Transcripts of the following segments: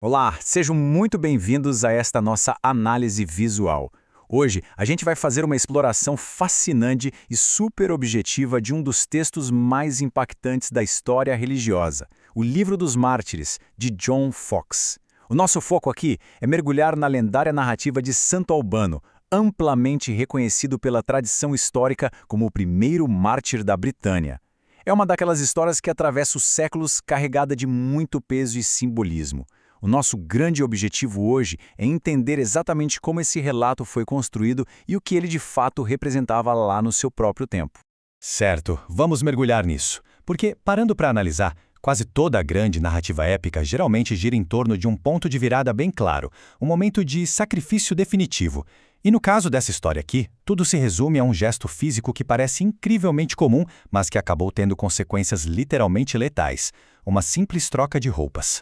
Olá, sejam muito bem-vindos a esta nossa análise visual. Hoje, a gente vai fazer uma exploração fascinante e super objetiva de um dos textos mais impactantes da história religiosa, o Livro dos Mártires, de John Foxe. O nosso foco aqui é mergulhar na lendária narrativa de Santo Albano, amplamente reconhecido pela tradição histórica como o primeiro mártir da Britânia. É uma daquelas histórias que atravessa os séculos carregada de muito peso e simbolismo. O nosso grande objetivo hoje é entender exatamente como esse relato foi construído e o que ele de fato representava lá no seu próprio tempo. Certo, vamos mergulhar nisso. Porque, parando para analisar, quase toda a grande narrativa épica geralmente gira em torno de um ponto de virada bem claro, um momento de sacrifício definitivo. E no caso dessa história aqui, tudo se resume a um gesto físico que parece incrivelmente comum, mas que acabou tendo consequências literalmente letais: uma simples troca de roupas.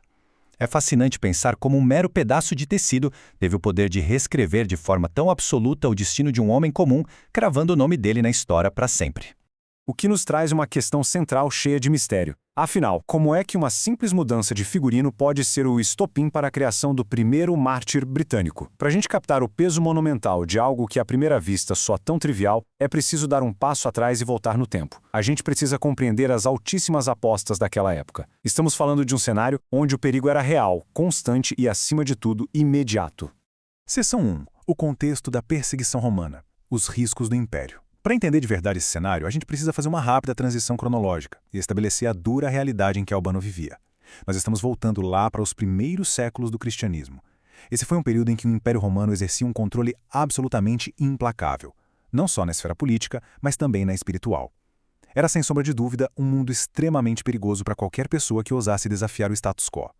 É fascinante pensar como um mero pedaço de tecido teve o poder de reescrever de forma tão absoluta o destino de um homem comum, cravando o nome dele na história para sempre. O que nos traz uma questão central cheia de mistério. Afinal, como é que uma simples mudança de figurino pode ser o estopim para a criação do primeiro mártir britânico? Para a gente captar o peso monumental de algo que à primeira vista soa tão trivial, é preciso dar um passo atrás e voltar no tempo. A gente precisa compreender as altíssimas apostas daquela época. Estamos falando de um cenário onde o perigo era real, constante e, acima de tudo, imediato. Seção 1. O contexto da perseguição romana. Os riscos do Império. Para entender de verdade esse cenário, a gente precisa fazer uma rápida transição cronológica e estabelecer a dura realidade em que Albano vivia. Nós estamos voltando lá para os primeiros séculos do cristianismo. Esse foi um período em que o Império Romano exercia um controle absolutamente implacável, não só na esfera política, mas também na espiritual. Era, sem sombra de dúvida, um mundo extremamente perigoso para qualquer pessoa que ousasse desafiar o status quo.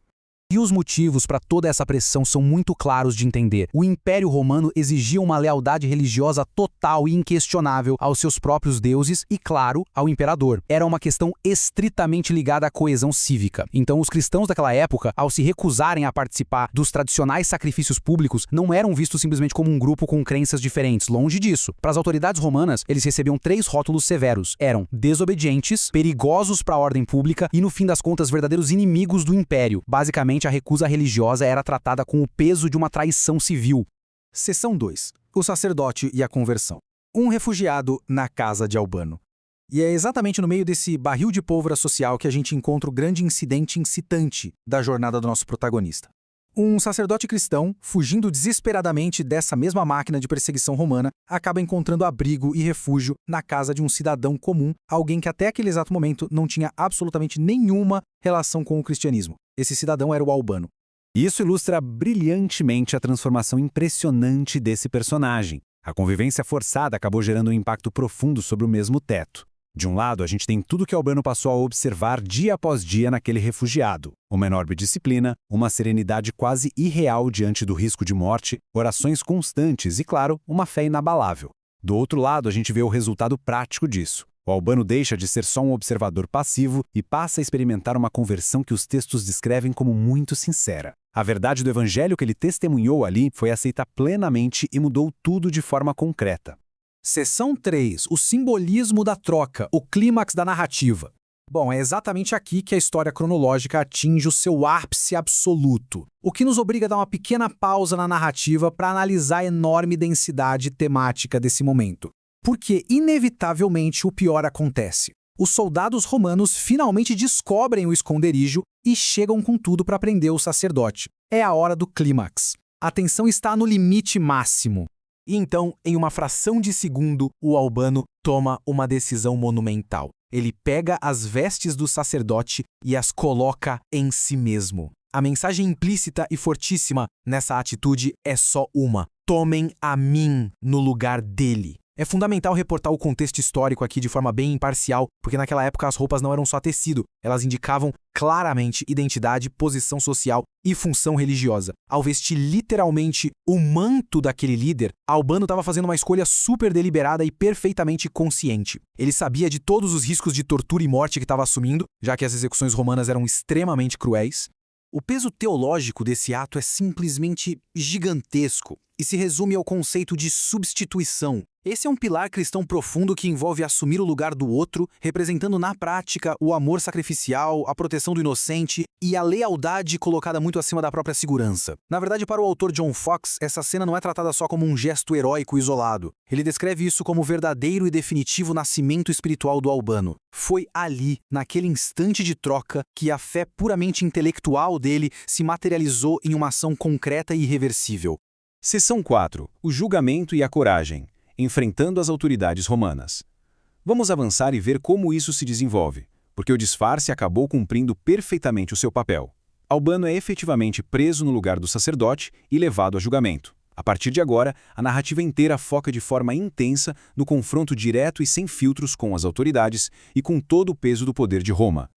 E os motivos para toda essa pressão são muito claros de entender. O Império Romano exigia uma lealdade religiosa total e inquestionável aos seus próprios deuses e, claro, ao imperador. Era uma questão estritamente ligada à coesão cívica. Então, os cristãos daquela época, ao se recusarem a participar dos tradicionais sacrifícios públicos, não eram vistos simplesmente como um grupo com crenças diferentes. Longe disso. Para as autoridades romanas, eles recebiam 3 rótulos severos. Eram desobedientes, perigosos para a ordem pública e, no fim das contas, verdadeiros inimigos do império. Basicamente, a recusa religiosa era tratada com o peso de uma traição civil. Seção 2. O sacerdote e a conversão. Um refugiado na casa de Albano. E é exatamente no meio desse barril de pólvora social que a gente encontra o grande incidente incitante da jornada do nosso protagonista. Um sacerdote cristão, fugindo desesperadamente dessa mesma máquina de perseguição romana, acaba encontrando abrigo e refúgio na casa de um cidadão comum, alguém que até aquele exato momento não tinha absolutamente nenhuma relação com o cristianismo. Esse cidadão era o Albano. Isso ilustra brilhantemente a transformação impressionante desse personagem. A convivência forçada acabou gerando um impacto profundo sobre o mesmo teto. De um lado, a gente tem tudo que Albano passou a observar dia após dia naquele refugiado. Uma enorme disciplina, uma serenidade quase irreal diante do risco de morte, orações constantes e, claro, uma fé inabalável. Do outro lado, a gente vê o resultado prático disso. O Albano deixa de ser só um observador passivo e passa a experimentar uma conversão que os textos descrevem como muito sincera. A verdade do evangelho que ele testemunhou ali foi aceita plenamente e mudou tudo de forma concreta. Seção 3. O simbolismo da troca, o clímax da narrativa. Bom, é exatamente aqui que a história cronológica atinge o seu ápice absoluto, o que nos obriga a dar uma pequena pausa na narrativa para analisar a enorme densidade temática desse momento. Porque, inevitavelmente, o pior acontece. Os soldados romanos finalmente descobrem o esconderijo e chegam com tudo para prender o sacerdote. É a hora do clímax. A tensão está no limite máximo. E então, em uma fração de segundo, o Albano toma uma decisão monumental. Ele pega as vestes do sacerdote e as coloca em si mesmo. A mensagem implícita e fortíssima nessa atitude é só uma: tomem a mim no lugar dele. É fundamental reportar o contexto histórico aqui de forma bem imparcial, porque naquela época as roupas não eram só tecido, elas indicavam claramente identidade, posição social e função religiosa. Ao vestir literalmente o manto daquele líder, Albano estava fazendo uma escolha super deliberada e perfeitamente consciente. Ele sabia de todos os riscos de tortura e morte que estava assumindo, já que as execuções romanas eram extremamente cruéis. O peso teológico desse ato é simplesmente gigantesco e se resume ao conceito de substituição. Esse é um pilar cristão profundo que envolve assumir o lugar do outro, representando na prática o amor sacrificial, a proteção do inocente e a lealdade colocada muito acima da própria segurança. Na verdade, para o autor John Fox, essa cena não é tratada só como um gesto heróico isolado. Ele descreve isso como o verdadeiro e definitivo nascimento espiritual do Albano. Foi ali, naquele instante de troca, que a fé puramente intelectual dele se materializou em uma ação concreta e irreversível. Seção 4. O julgamento e a coragem. Enfrentando as autoridades romanas. Vamos avançar e ver como isso se desenvolve, porque o disfarce acabou cumprindo perfeitamente o seu papel. Albano é efetivamente preso no lugar do sacerdote e levado a julgamento. A partir de agora, a narrativa inteira foca de forma intensa no confronto direto e sem filtros com as autoridades e com todo o peso do poder de Roma.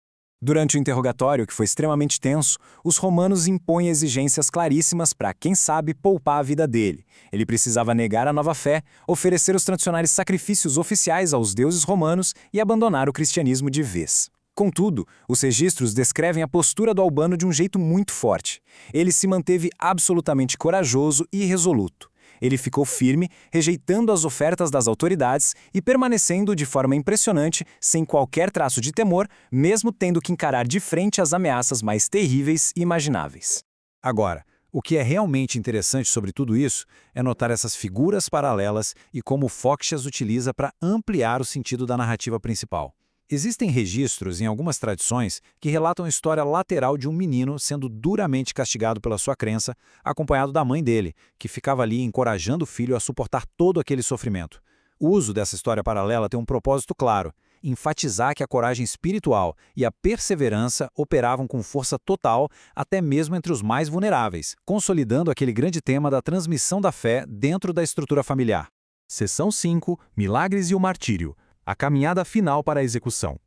Durante o interrogatório, que foi extremamente tenso, os romanos impõem exigências claríssimas para, quem sabe, poupar a vida dele. Ele precisava negar a nova fé, oferecer os tradicionais sacrifícios oficiais aos deuses romanos e abandonar o cristianismo de vez. Contudo, os registros descrevem a postura do Albano de um jeito muito forte. Ele se manteve absolutamente corajoso e resoluto. Ele ficou firme, rejeitando as ofertas das autoridades e permanecendo de forma impressionante, sem qualquer traço de temor, mesmo tendo que encarar de frente as ameaças mais terríveis e imagináveis. Agora, o que é realmente interessante sobre tudo isso é notar essas figuras paralelas e como Fox as utiliza para ampliar o sentido da narrativa principal. Existem registros em algumas tradições que relatam a história lateral de um menino sendo duramente castigado pela sua crença, acompanhado da mãe dele, que ficava ali encorajando o filho a suportar todo aquele sofrimento. O uso dessa história paralela tem um propósito claro: enfatizar que a coragem espiritual e a perseverança operavam com força total até mesmo entre os mais vulneráveis, consolidando aquele grande tema da transmissão da fé dentro da estrutura familiar. Seção 5. Milagres e o martírio. A caminhada final para a execução.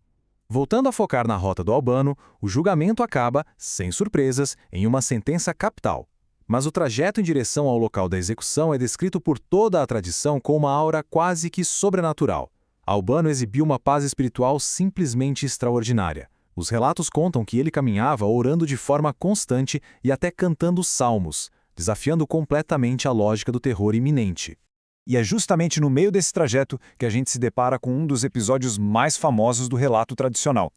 Voltando a focar na rota do Albano, o julgamento acaba, sem surpresas, em uma sentença capital. Mas o trajeto em direção ao local da execução é descrito por toda a tradição com uma aura quase que sobrenatural. Albano exibiu uma paz espiritual simplesmente extraordinária. Os relatos contam que ele caminhava orando de forma constante e até cantando salmos, desafiando completamente a lógica do terror iminente. E é justamente no meio desse trajeto que a gente se depara com um dos episódios mais famosos do relato tradicional.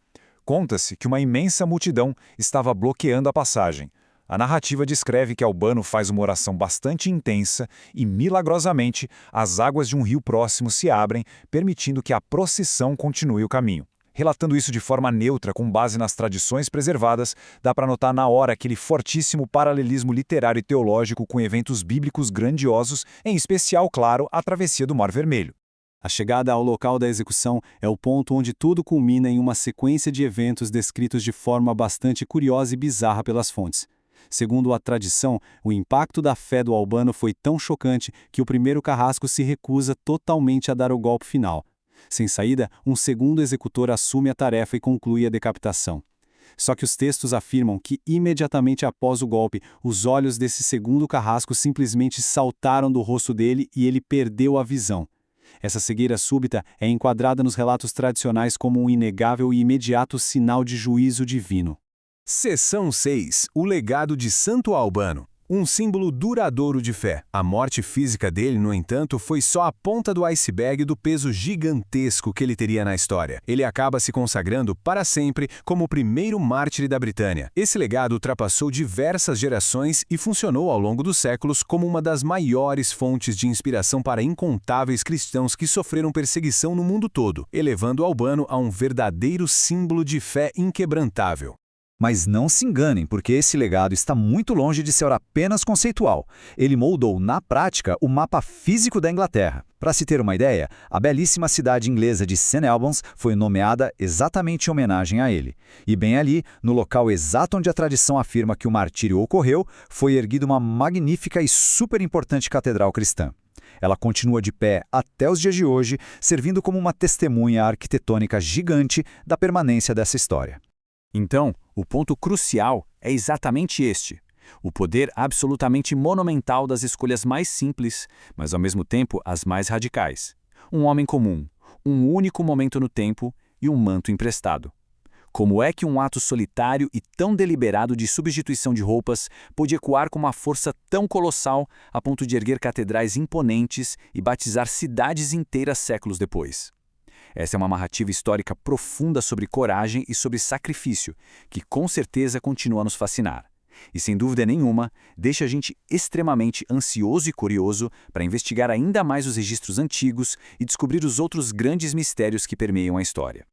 Conta-se que uma imensa multidão estava bloqueando a passagem. A narrativa descreve que Albano faz uma oração bastante intensa e, milagrosamente, as águas de um rio próximo se abrem, permitindo que a procissão continue o caminho. Relatando isso de forma neutra, com base nas tradições preservadas, dá para notar na hora aquele fortíssimo paralelismo literário e teológico com eventos bíblicos grandiosos, em especial, claro, a travessia do Mar Vermelho. A chegada ao local da execução é o ponto onde tudo culmina em uma sequência de eventos descritos de forma bastante curiosa e bizarra pelas fontes. Segundo a tradição, o impacto da fé do Albano foi tão chocante que o primeiro carrasco se recusa totalmente a dar o golpe final. Sem saída, um segundo executor assume a tarefa e conclui a decapitação. Só que os textos afirmam que, imediatamente após o golpe, os olhos desse segundo carrasco simplesmente saltaram do rosto dele e ele perdeu a visão. Essa cegueira súbita é enquadrada nos relatos tradicionais como um inegável e imediato sinal de juízo divino. Seção 6. O legado de Santo Albano. Um símbolo duradouro de fé. A morte física dele, no entanto, foi só a ponta do iceberg do peso gigantesco que ele teria na história. Ele acaba se consagrando para sempre como o primeiro mártir da Britânia. Esse legado ultrapassou diversas gerações e funcionou ao longo dos séculos como uma das maiores fontes de inspiração para incontáveis cristãos que sofreram perseguição no mundo todo, elevando Albano a um verdadeiro símbolo de fé inquebrantável. Mas não se enganem, porque esse legado está muito longe de ser apenas conceitual. Ele moldou, na prática, o mapa físico da Inglaterra. Para se ter uma ideia, a belíssima cidade inglesa de St. Albans foi nomeada exatamente em homenagem a ele. E bem ali, no local exato onde a tradição afirma que o martírio ocorreu, foi erguida uma magnífica e super importante catedral cristã. Ela continua de pé até os dias de hoje, servindo como uma testemunha arquitetônica gigante da permanência dessa história. Então, o ponto crucial é exatamente este: o poder absolutamente monumental das escolhas mais simples, mas ao mesmo tempo as mais radicais. Um homem comum, um único momento no tempo e um manto emprestado. Como é que um ato solitário e tão deliberado de substituição de roupas pôde ecoar com uma força tão colossal a ponto de erguer catedrais imponentes e batizar cidades inteiras séculos depois? Essa é uma narrativa histórica profunda sobre coragem e sobre sacrifício, que com certeza continua a nos fascinar. E sem dúvida nenhuma, deixa a gente extremamente ansioso e curioso para investigar ainda mais os registros antigos e descobrir os outros grandes mistérios que permeiam a história.